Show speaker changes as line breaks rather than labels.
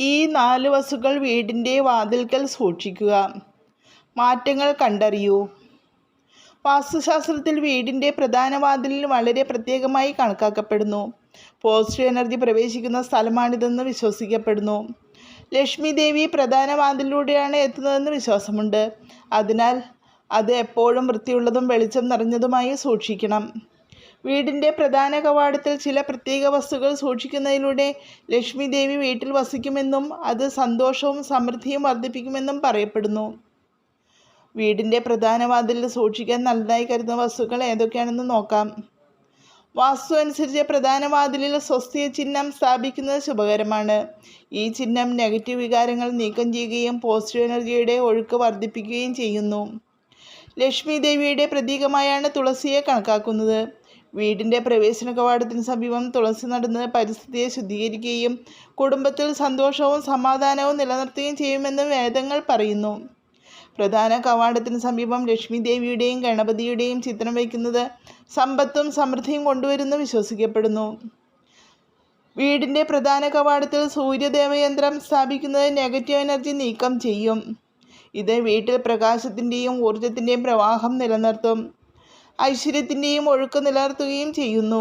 ഈ 4 വസ്തുക്കൾ വീടിൻ്റെ വാതിൽക്കൽ സൂക്ഷിക്കുക. മാറ്റങ്ങൾ കണ്ടറിയൂ. വാസ്തുശാസ്ത്രത്തിൽ വീടിൻ്റെ പ്രധാന വാതിലിൽ വളരെ പ്രത്യേകമായി കണക്കാക്കപ്പെടുന്നു. പോസിറ്റീവ് എനർജി പ്രവേശിക്കുന്ന സ്ഥലമാണിതെന്ന് വിശ്വസിക്കപ്പെടുന്നു. ലക്ഷ്മി ദേവി പ്രധാന വാതിലിലൂടെയാണ് എത്തുന്നതെന്ന് വിശ്വാസമുണ്ട്. അതിനാൽ അത് എപ്പോഴും വൃത്തിയുള്ളതും വെളിച്ചം നിറഞ്ഞതുമായി സൂക്ഷിക്കണം. വീടിൻ്റെ പ്രധാന കവാടത്തിൽ ചില പ്രത്യേക വസ്തുക്കൾ സൂക്ഷിക്കുന്നതിലൂടെ ലക്ഷ്മി ദേവി വീട്ടിൽ വസിക്കുമെന്നും അത് സന്തോഷവും സമൃദ്ധിയും വർദ്ധിപ്പിക്കുമെന്നും പറയപ്പെടുന്നു. വീടിൻ്റെ പ്രധാന വാതിലിൽ സൂക്ഷിക്കാൻ നല്ലതായി കരുതുന്ന വസ്തുക്കൾ ഏതൊക്കെയാണെന്ന് നോക്കാം. വാസ്തു അനുസരിച്ച് പ്രധാന വാതിലിൽ സ്വസ്തി ചിഹ്നം സ്ഥാപിക്കുന്നത് ശുഭകരമാണ്. ഈ ചിഹ്നം നെഗറ്റീവ് വികാരങ്ങൾ നീക്കം ചെയ്യുകയും പോസിറ്റീവ് എനർജിയുടെ ഒഴുക്ക് വർദ്ധിപ്പിക്കുകയും ചെയ്യുന്നു. ലക്ഷ്മി ദേവിയുടെ പ്രതീകമായാണ് തുളസിയെ കണക്കാക്കുന്നത്. വീടിൻ്റെ പ്രവേശന കവാടത്തിന് സമീപം തുളസി നടുന്നത് പരിസ്ഥിതിയെ ശുദ്ധീകരിക്കുകയും കുടുംബത്തിൽ സന്തോഷവും സമാധാനവും നിലനിർത്തുകയും ചെയ്യുമെന്ന് വേദങ്ങൾ പറയുന്നു. പ്രധാന കവാടത്തിന് സമീപം ലക്ഷ്മി ദേവിയുടെയും ഗണപതിയുടെയും ചിത്രം വയ്ക്കുന്നത് സമ്പത്തും സമൃദ്ധിയും കൊണ്ടുവരുമെന്ന് വിശ്വസിക്കപ്പെടുന്നു. വീടിൻ്റെ പ്രധാന കവാടത്തിൽ സൂര്യദേവയന്ത്രം സ്ഥാപിക്കുന്നത് നെഗറ്റീവ് എനർജി നീക്കം ചെയ്യും. ഇത് വീട്ടിൽ പ്രകാശത്തിൻ്റെയും ഊർജത്തിൻ്റെയും പ്രവാഹം നിലനിർത്തും. ഐശ്വര്യത്തിൻ്റെയും ഒഴുക്ക് നിലനിർത്തുകയും ചെയ്യുന്നു.